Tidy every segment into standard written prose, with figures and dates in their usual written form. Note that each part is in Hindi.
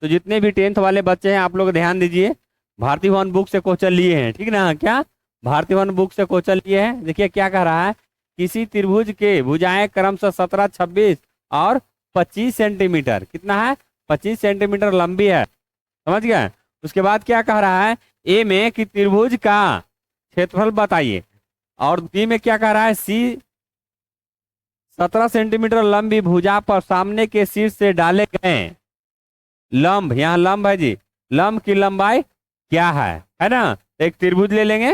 तो जितने भी 10th वाले बच्चे हैं आप लोग ध्यान दीजिए, भारती भवन बुक से क्वेश्चन लिए हैं, ठीक ना? क्या भारती भवन बुक से क्वेश्चन लिए हैं? देखिए क्या कह रहा है, किसी त्रिभुज के भुजाएं क्रमशः 17, 26 और 25 सेंटीमीटर, कितना है, 25 सेंटीमीटर लंबी है, समझ गए? उसके बाद क्या कह रहा है, ए में कि त्रिभुज का क्षेत्रफल बताइए, और बी में क्या कह रहा है, सी 17 सेंटीमीटर लंबी भुजा पर सामने के शीर्ष से डाले गए लंब, यहाँ लंब है जी, लंब की लंबाई क्या है ना? एक त्रिभुज ले लेंगे,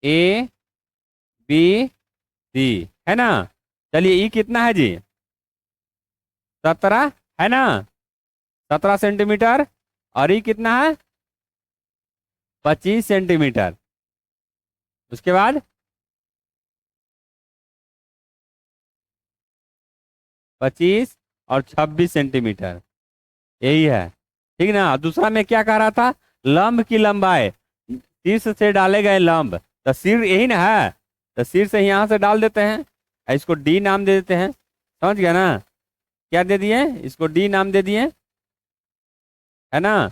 ए बी सी, है ना? चलिए ई कितना है जी, 17 है ना, 17 सेंटीमीटर, और ई कितना है, 25 सेंटीमीटर। उसके बाद 25 और 26 सेंटीमीटर, यही है, ठीक ना? दूसरा में क्या कह रहा था, लंब की लंबाई, शीर्ष से डाले गए लंब, तो शीर्ष यही ना है, तो शीर्ष से यहाँ से डाल देते हैं, इसको डी नाम दे देते हैं, समझ गया ना? क्या दे दिए, इसको डी नाम दे दिए, है ना?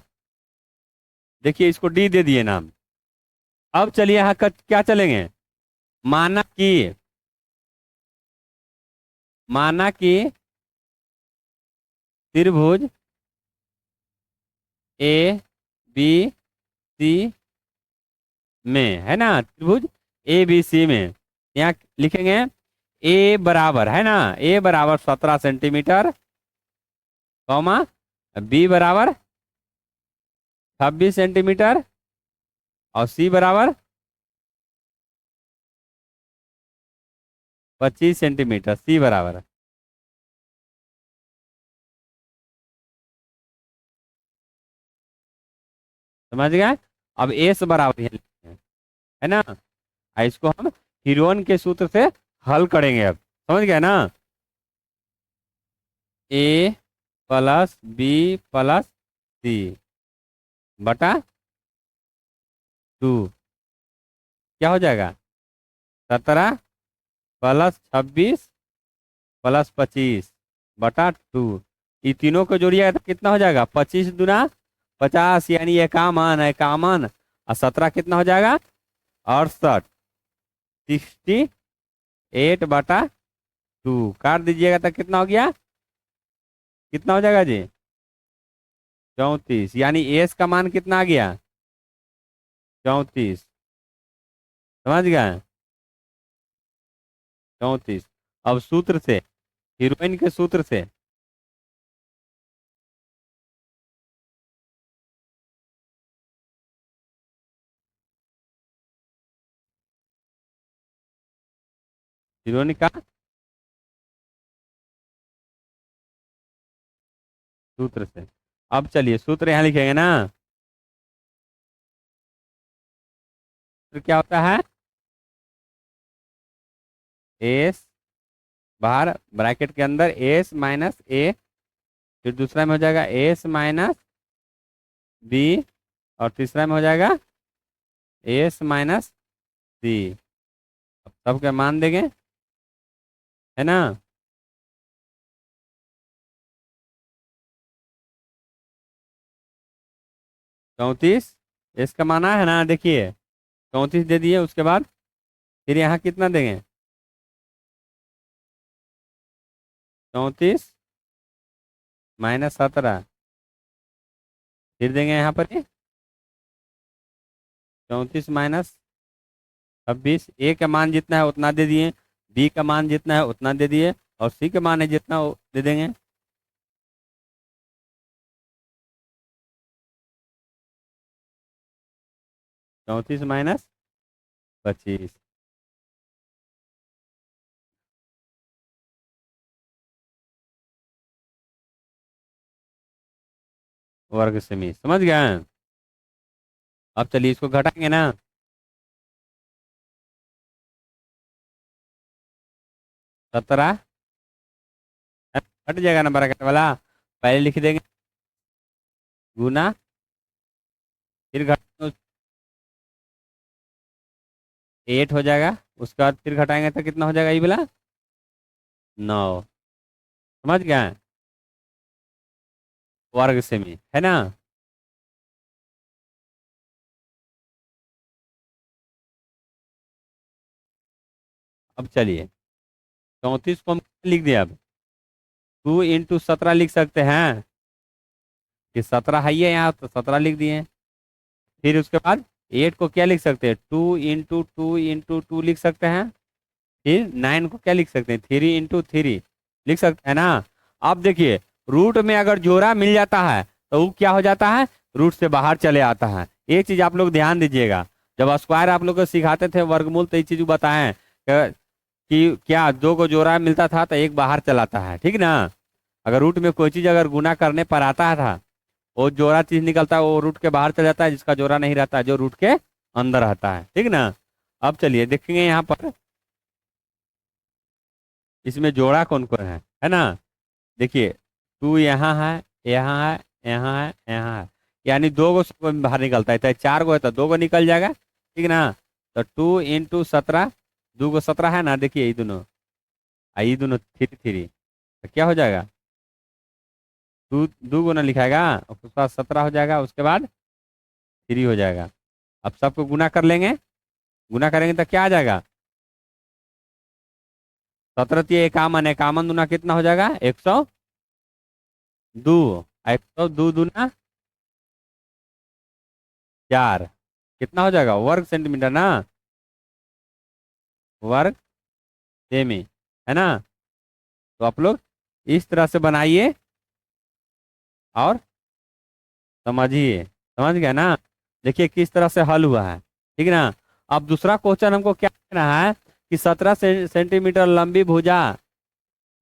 देखिए इसको डी दे दिए नाम। अब चलिए यहाँ क्या चलेंगे, माना कि, माना कि त्रिभुज ए बी सी में, है ना, त्रिभुज ए बी सी में, यहाँ लिखेंगे ए बराबर, है ना, ए बराबर 17 सेंटीमीटर, कॉमा बी बराबर 26 सेंटीमीटर, और सी बराबर 25 सेंटीमीटर, सी बराबर, समझ गए? अब एस बराबर यहाँ लिखते हैं, है ना? इसको हम हीरोन के सूत्र से हल करेंगे अब, समझ गए ना? ए प्लस बी प्लस सी बटा 2, क्या हो जाएगा, 17 प्लस 26 प्लस 25 बटा 2, ये तीनों को जोड़िएगा तो कितना हो जाएगा, 25 दूना 50, यानी 51, 51 और 17 कितना हो जाएगा, 68, 68/2, काट दीजिएगा तो कितना हो गया, कितना हो जाएगा जी, 34, यानी एस का मान कितना आ गया, 34, समझ गए, 34। अब सूत्र से, हीरोइन के सूत्र से, हीरोइन का सूत्र से, अब चलिए सूत्र यहाँ लिखेंगे ना, सूत्र क्या होता है, एस बाहर ब्रैकेट के अंदर एस माइनस ए, फिर दूसरा में हो जाएगा एस माइनस बी, और तीसरा में हो जाएगा एस माइनस सी, सबके मान देंगे, है ना? 34 इसका माना है ना, देखिए 34 दे दिए, उसके बाद फिर यहाँ कितना देंगे, 34 माइनस 17, फिर देंगे यहाँ पर 34 माइनस 26, ए का मान जितना है उतना दे दिए, बी का मान जितना है उतना दे दिए, और सी का मान है जितना वो दे देंगे, 34 माइनस 25, वर्ग सेमी, समझ गए? अब चलिए इसको घटाएंगे ना, 17 हट जाएगा ना ब्रैकेट वाला, पहले लिख देंगे गुना, फिर घट 8 हो जाएगा, उसके बाद फिर घटाएंगे तो कितना हो जाएगा ये वाला, 9, समझ गए? वर्ग सेमी है ना। अब चलिए 34 को हम लिख दिया। अब 2 × 17 लिख सकते हैं कि 17 है ये यहाँ, तो 17 लिख दिए। फिर उसके बाद 8 को क्या लिख सकते हैं, 2 × 2 × 2 लिख सकते हैं। फिर 9 को क्या लिख सकते हैं, 3 × 3 लिख सकते हैं ना। अब देखिए रूट में अगर जोड़ा मिल जाता है तो वो क्या हो जाता है, रूट से बाहर चले आता है। एक चीज आप लोग ध्यान दीजिएगा, जब स्क्वायर आप लोग को सिखाते थे वर्गमूल, तो एक चीज बताएं कि क्या दो को जोड़ा मिलता था तो एक बाहर चलाता है, ठीक ना। अगर रूट में कोई चीज अगर गुना करने पर आता था, वो जोड़ा चीज निकलता है, वो रूट के बाहर चला जाता है, जिसका जोड़ा नहीं रहता है, जो रूट के अंदर रहता है, ठीक ना। अब चलिए देखेंगे यहाँ पर इसमें जोड़ा कौन कौन है ना। देखिए 2 यहाँ है, यहाँ है, यहाँ है, यहाँ है, यानी दो को बाहर निकलता है, चाहे 4 को है तो 2 को निकल जाएगा, ठीक ना। तो 2 × 17, 2 को 17 है ना, देखिए ये दोनों, ये दोनों 3 3, तो क्या हो जाएगा, दो गुना लिखाएगा, उसके बाद 17 हो जाएगा, उसके बाद 3 हो जाएगा। अब सबको गुना कर लेंगे, गुना करेंगे तो क्या आ जाएगा, 17 × 51, इक्यावन दूना कितना हो जाएगा, 102, 102 दूना 4, कितना हो जाएगा, वर्ग सेंटीमीटर ना, वर्ग सेमी, है ना। तो आप लोग इस तरह से बनाइए और समझिए, समझ गए ना। देखिए किस तरह से हल हुआ है, ठीक है ना। अब दूसरा क्वेश्चन हमको क्या कहना है कि 17 सेंटीमीटर लंबी भुजा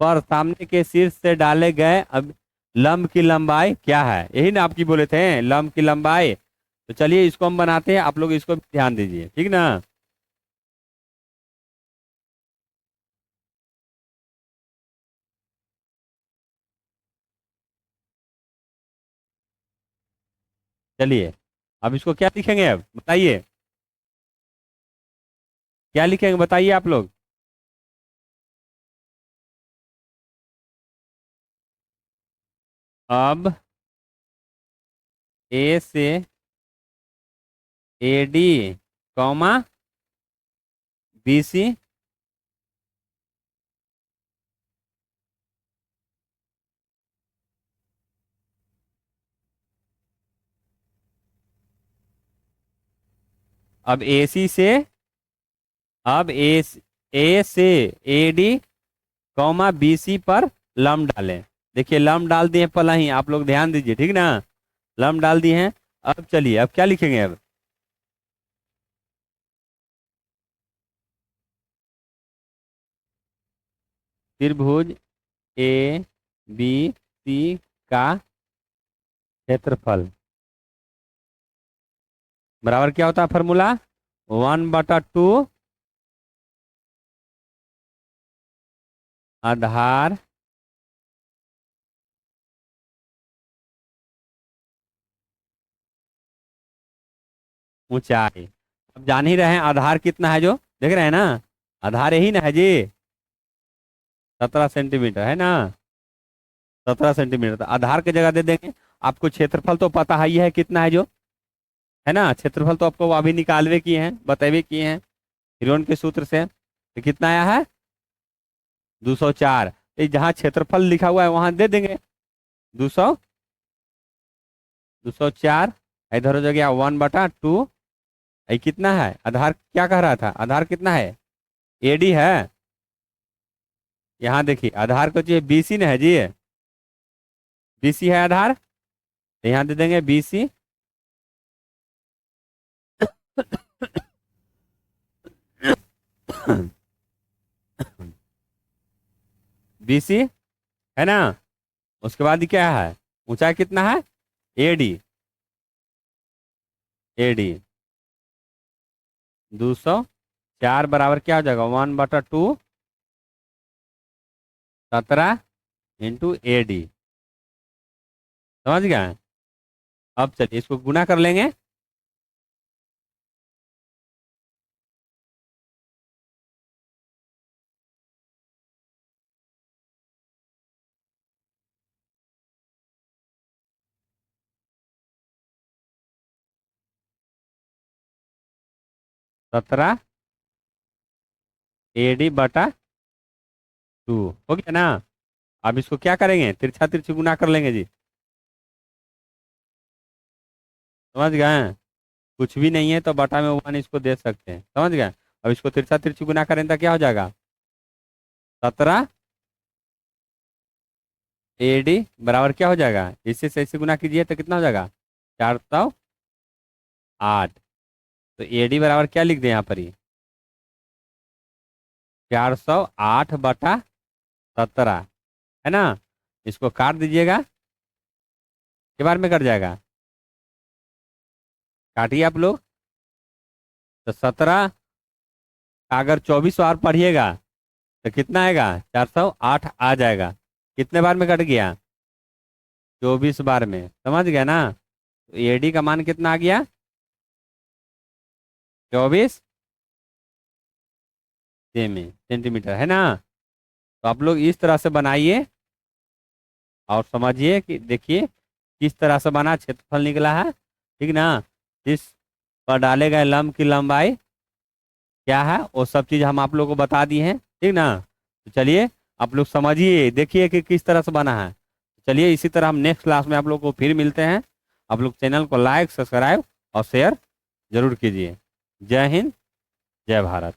पर सामने के शीर्ष से डाले गए अब लंब की लंबाई क्या है, यही ना आपकी बोले थे लंब की लंबाई। तो चलिए इसको हम बनाते हैं, आप लोग इसको भी ध्यान दीजिए, ठीक ना। चलिए अब इसको क्या लिखेंगे, अब बताइए क्या लिखेंगे, बताइए आप लोग। अब ए से A D, comma B C, अब ए सी से, अब ए से A D, comma B C पर लम्ब डालें। देखिए लम्ब डाल दिए पहले ही, आप लोग ध्यान दीजिए, ठीक ना। लम्ब डाल दिए हैं। अब चलिए अब क्या लिखेंगे, अब त्रिभुज ए बी सी का क्षेत्रफल बराबर क्या होता है फॉर्मूला, 1/2 आधार ऊंचाई। अब जान ही रहे हैं आधार कितना है, जो देख रहे हैं ना, आधार यही ना है जी, 17 सेंटीमीटर है ना, 17 सेंटीमीटर। तो आधार की जगह दे देंगे। आपको क्षेत्रफल तो पता ही है कितना है, जो है ना, क्षेत्रफल तो आपको अभी निकालवे किए हैं, बतेबे किए हैं हिरोन के सूत्र से। तो कितना आया है, 204। जहाँ क्षेत्रफल लिखा हुआ है वहां दे देंगे 200, 204। इधर हो जाएगा 1/2। ये कितना है, आधार क्या कह रहा था, आधार कितना है, एडी है। यहाँ देखिए आधार को चाहिए बीसी ना है जी, बीसी है आधार, तो यहाँ दे देंगे बीसी। बीसी है ना। उसके बाद ये क्या है, ऊंचाई कितना है, एडी, एडी 204 बराबर क्या हो जाएगा, 1/2 17 × AD, समझ गए। अब चलिए इसको गुना कर लेंगे। 17 AD/2 हो गया ना। अब इसको क्या करेंगे, तिरछा तिरछी गुना कर लेंगे जी। समझ गए। कुछ भी नहीं है तो बटा में 1 इसको दे सकते हैं, समझ गए। अब इसको तिरछा तिरछी गुना करें तो क्या हो जाएगा, 17 AD क्या हो जाएगा, इससे से इससे गुना कीजिए तो कितना हो जाएगा, 408। तो AD क्या लिख दें यहाँ पर ही, 408/17, है ना। इसको काट दीजिएगा, के बार में कट जाएगा, काटिए आप लोग। तो 17 का अगर 24 बार पढ़िएगा तो कितना आएगा, 408 आ जाएगा। कितने बार में कट गया, 24 बार में, समझ गया ना। तो AD का मान कितना आ गया, 24 सेंटीमीटर, है ना। तो आप लोग इस तरह से बनाइए और समझिए कि देखिए किस तरह से बना, क्षेत्रफल निकला है, ठीक ना। इस पर डाले गए लंब की लंबाई क्या है, वो सब चीज हम आप लोग को बता दिए हैं, ठीक ना। तो चलिए आप लोग समझिए, देखिए कि किस तरह से बना है। चलिए इसी तरह हम नेक्स्ट क्लास में आप लोग को फिर मिलते हैं। आप लोग चैनल को लाइक, सब्सक्राइब और शेयर जरूर कीजिए। जय हिंद, जय भारत।